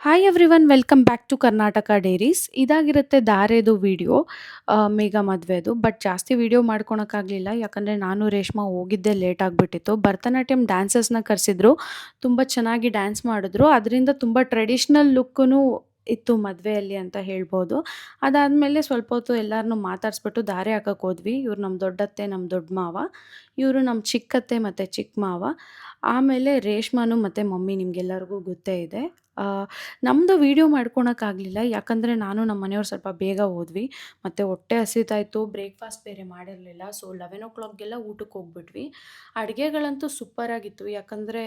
Hi everyone welcome back to Karnataka diaries. ಇದಾಗಿರುತ್ತೆ ಧಾರೆದು video, Megha ಮದುವೆದು. ಬಟ್ ಜಾಸ್ತಿ ವಿಡಿಯೋ ಮಾಡ್ಕೊಳಕ್ಕಾಗಲಿಲ್ಲ, ಯಾಕಂದರೆ ನಾನು ರೇಷ್ಮಾ ಹೋಗಿದ್ದೆ ಲೇಟ್ ಆಗಿಬಿಟ್ಟಿತ್ತು. ಭರತನಾಟ್ಯಂ ಡ್ಯಾನ್ಸಸ್ನ ಕರೆಸಿದ್ರು, ತುಂಬ ಚೆನ್ನಾಗಿ ಡ್ಯಾನ್ಸ್ ಮಾಡಿದ್ರು. ಅದರಿಂದ ತುಂಬ ಟ್ರೆಡಿಷ್ನಲ್ ಲುಕ್ಕೂ ಇತ್ತು ಮದುವೆಯಲ್ಲಿ ಅಂತ ಹೇಳ್ಬೋದು. ಅದಾದಮೇಲೆ ಸ್ವಲ್ಪ ಹೊತ್ತು ಎಲ್ಲರನ್ನೂ ಮಾತಾಡಿಸ್ಬಿಟ್ಟು ಧಾರೆ ಹಾಕಕ್ಕೆ ಹೋದ್ವಿ. ಇವ್ರು ನಮ್ಮ ದೊಡ್ಡತ್ತೆ, ನಮ್ಮ ದೊಡ್ಡ ಮಾವ, ಇವರು ನಮ್ಮ ಚಿಕ್ಕತ್ತೆ ಮತ್ತು ಚಿಕ್ಕ ಮಾವ. ಆಮೇಲೆ ರೇಷ್ಮಾನು ಮತ್ತು ಮಮ್ಮಿ ನಿಮಗೆಲ್ಲರಿಗೂ ಗೊತ್ತೇ ಇದೆ. ನಮ್ಮದು ವೀಡಿಯೋ ಮಾಡ್ಕೊಳಕ್ಕಾಗಲಿಲ್ಲ, ಯಾಕಂದರೆ ನಾನು ನಮ್ಮ ಮನೆಯವ್ರು ಸ್ವಲ್ಪ ಬೇಗ ಹೋದ್ವಿ. ಮತ್ತು ಹೊಟ್ಟೆ ಹಸಿತಾಯಿತ್ತು, ಬ್ರೇಕ್ಫಾಸ್ಟ್ ಬೇರೆ ಮಾಡಿರಲಿಲ್ಲ. ಸೊ 11 ಊಟಕ್ಕೆ ಹೋಗ್ಬಿಟ್ವಿ. ಅಡುಗೆಗಳಂತೂ ಸೂಪರಾಗಿತ್ತು, ಯಾಕಂದರೆ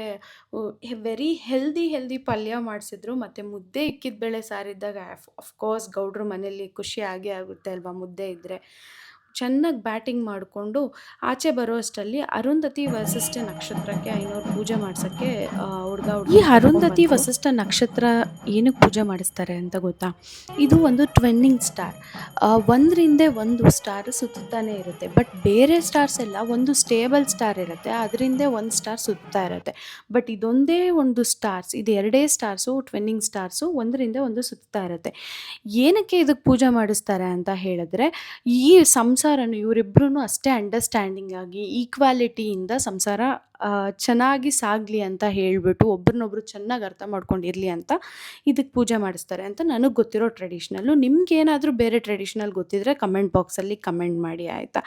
ವೆರಿ ಹೆಲ್ದಿ ಪಲ್ಯ ಮಾಡಿಸಿದ್ರು. ಮತ್ತು ಮುದ್ದೆ ಇಕ್ಕಿದ ಬೇಳೆ ಸಾರಿದ್ದಾಗ ಅಫ್ಕೋರ್ಸ್ ಗೌಡ್ರ ಮನೇಲಿ ಖುಷಿ ಆಗೇ ಆಗುತ್ತೆ ಅಲ್ವಾ, ಮುದ್ದೆ ಇದ್ದರೆ. ಚೆನ್ನಾಗಿ ಬ್ಯಾಟಿಂಗ್ ಮಾಡಿಕೊಂಡು ಆಚೆ ಬರೋ ಅಷ್ಟರಲ್ಲಿ ಅರುಂಧತಿ ವಸಿಷ್ಠ ನಕ್ಷತ್ರಕ್ಕೆ ಐನೋರು ಪೂಜೆ ಮಾಡ್ಸೋಕ್ಕೆ ಹುಡುಗ ಈ ಅರುಂಧತಿ ವಸಿಷ್ಠ ನಕ್ಷತ್ರ ಏನಕ್ಕೆ ಪೂಜೆ ಮಾಡಿಸ್ತಾರೆ ಅಂತ ಗೊತ್ತಾ? ಇದು ಒಂದು ಟ್ವೆನ್ನಿಂಗ್ ಸ್ಟಾರ್. ಒಂದರಿಂದ ಒಂದು ಸ್ಟಾರ್ ಸುತ್ತಾನೆ ಇರುತ್ತೆ. ಬಟ್ ಬೇರೆ ಸ್ಟಾರ್ಸ್ ಎಲ್ಲ ಒಂದು ಸ್ಟೇಬಲ್ ಸ್ಟಾರ್ ಇರುತ್ತೆ, ಅದರಿಂದ ಒಂದು ಸ್ಟಾರ್ ಸುತ್ತಾ ಇರುತ್ತೆ. ಬಟ್ ಇದೊಂದೇ ಒಂದು ಸ್ಟಾರ್ಸ್, ಇದು ಎರಡೇ ಸ್ಟಾರ್ಸು, ಟ್ವೆನ್ನಿಂಗ್ ಸ್ಟಾರ್ಸು ಒಂದರಿಂದ ಒಂದು ಸುತ್ತಾ ಇರುತ್ತೆ. ಏನಕ್ಕೆ ಇದಕ್ಕೆ ಪೂಜೆ ಮಾಡಿಸ್ತಾರೆ ಅಂತ ಹೇಳಿದ್ರೆ, ಈ ಸಂಸಾರನು ಇವರಿಬ್ಬರೂ ಅಷ್ಟೇ ಅಂಡರ್ಸ್ಟ್ಯಾಂಡಿಂಗ್ ಆಗಿ ಈಕ್ವಾಲಿಟಿಯಿಂದ ಸಂಸಾರ ಚೆನ್ನಾಗಿ ಸಾಗಲಿ ಅಂತ ಹೇಳಿಬಿಟ್ಟು, ಒಬ್ರನ್ನೊಬ್ರು ಚೆನ್ನಾಗಿ ಅರ್ಥ ಮಾಡ್ಕೊಂಡಿರಲಿ ಅಂತ ಇದಕ್ಕೆ ಪೂಜೆ ಮಾಡಿಸ್ತಾರೆ ಅಂತ ನನಗೆ ಗೊತ್ತಿರೋ ಟ್ರೆಡಿಷ್ನಲ್ಲು. ನಿಮ್ಗೇನಾದರೂ ಬೇರೆ ಟ್ರೆಡಿಷ್ನಲ್ ಗೊತ್ತಿದ್ರೆ ಕಮೆಂಟ್ ಬಾಕ್ಸಲ್ಲಿ ಕಮೆಂಟ್ ಮಾಡಿ, ಆಯಿತಾ?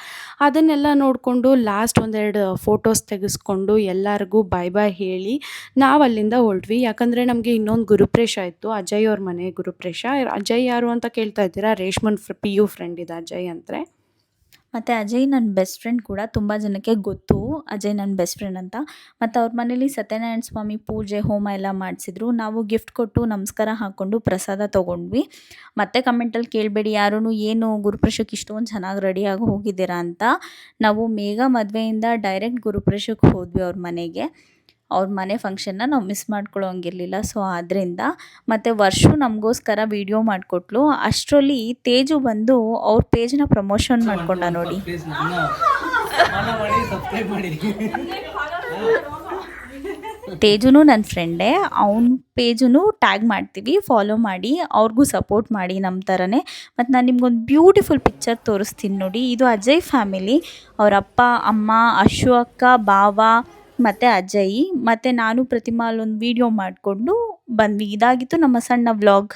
ಅದನ್ನೆಲ್ಲ ನೋಡಿಕೊಂಡು ಲಾಸ್ಟ್ ಒಂದೆರಡು ಫೋಟೋಸ್ ತೆಗೆಸ್ಕೊಂಡು ಎಲ್ಲರಿಗೂ ಬಾಯ್ ಬಾಯ್ ಹೇಳಿ ನಾವು ಅಲ್ಲಿಂದ ಹೊರಟ್ವಿ. ಯಾಕಂದರೆ ನಮಗೆ ಇನ್ನೊಂದು ಗುರುಪ್ರೇಷ ಇತ್ತು, ಅಜಯ್ ಅವ್ರ ಮನೆ ಗುರುಪ್ರೇಷ. ಅಜಯ್ ಯಾರು ಅಂತ ಕೇಳ್ತಾ ಇದ್ದೀರಾ? ರೇಷ್ಮನ್ PU ಫ್ರೆಂಡ್ ಇದೆ ಅಜಯ್ ಅಂದರೆ. ಮತ್ತು ಅಜಯ್ ನನ್ನ ಬೆಸ್ಟ್ ಫ್ರೆಂಡ್ ಕೂಡ. ತುಂಬ ಜನಕ್ಕೆ ಗೊತ್ತು ಅಜಯ್ ನನ್ನ ಬೆಸ್ಟ್ ಫ್ರೆಂಡ್ ಅಂತ. ಮತ್ತು ಅವ್ರ ಮನೇಲಿ ಸತ್ಯನಾರಾಯಣ ಸ್ವಾಮಿ ಪೂಜೆ ಹೋಮ ಎಲ್ಲ ಮಾಡಿಸಿದ್ರು. ನಾವು ಗಿಫ್ಟ್ ಕೊಟ್ಟು ನಮಸ್ಕಾರ ಹಾಕ್ಕೊಂಡು ಪ್ರಸಾದ ತೊಗೊಂಡ್ವಿ. ಮತ್ತೆ ಕಮೆಂಟಲ್ಲಿ ಕೇಳಬೇಡಿ ಯಾರೂ ಏನು ಗುರುಪ್ರವೇಶಕ್ಕೆ ಇಷ್ಟೊಂದು ಚೆನ್ನಾಗಿ ರೆಡಿಯಾಗಿ ಹೋಗಿದ್ದೀರಾ ಅಂತ. ನಾವು ಮೇಘ ಮದುವೆಯಿಂದ ಡೈರೆಕ್ಟ್ ಗುರುಪ್ರವೇಶಕ್ಕೆ ಹೋದ್ವಿ ಅವ್ರ ಮನೆಗೆ. ಅವ್ರ ಮನೆ ಫಂಕ್ಷನ್ನ ನಾವು ಮಿಸ್ ಮಾಡ್ಕೊಳ್ಳೋ ಹಂಗಿರಲಿಲ್ಲ. ಸೊ ಆದ್ದರಿಂದ ಮತ್ತು ವರ್ಷು ನಮಗೋಸ್ಕರ ವೀಡಿಯೋ ಮಾಡಿಕೊಟ್ಲು. ಅಷ್ಟರಲ್ಲಿ ತೇಜು ಬಂದು ಅವ್ರ ಪೇಜ್ನ ಪ್ರಮೋಷನ್ ಮಾಡ್ಕೊಂಡ ನೋಡಿ. ತೇಜುನು ನನ್ನ ಫ್ರೆಂಡೇ, ಅವನ ಪೇಜೂ ಟ್ಯಾಗ್ ಮಾಡ್ತೀವಿ, ಫಾಲೋ ಮಾಡಿ, ಅವ್ರಿಗೂ ಸಪೋರ್ಟ್ ಮಾಡಿ ನಮ್ಮ ಥರನೇ. ಮತ್ತು ನಾನು ನಿಮ್ಗೊಂದು ಬ್ಯೂಟಿಫುಲ್ ಪಿಕ್ಚರ್ ತೋರಿಸ್ತೀನಿ ನೋಡಿ. ಇದು ಅಜಯ್ ಫ್ಯಾಮಿಲಿ, ಅವ್ರ ಅಪ್ಪ ಅಮ್ಮ, ಅಶು ಅಕ್ಕ, ಬಾವ ಮತ್ತು ಅಜಯ್ ಮತ್ತು ನಾನು ಪ್ರತಿಮಾ ಅಲ್ಲೊಂದು ವೀಡಿಯೋ ಮಾಡಿಕೊಂಡು ಬಂದ್ವಿ. ಇದಾಗಿತ್ತು ನಮ್ಮ ಸಣ್ಣ ವ್ಲಾಗ್.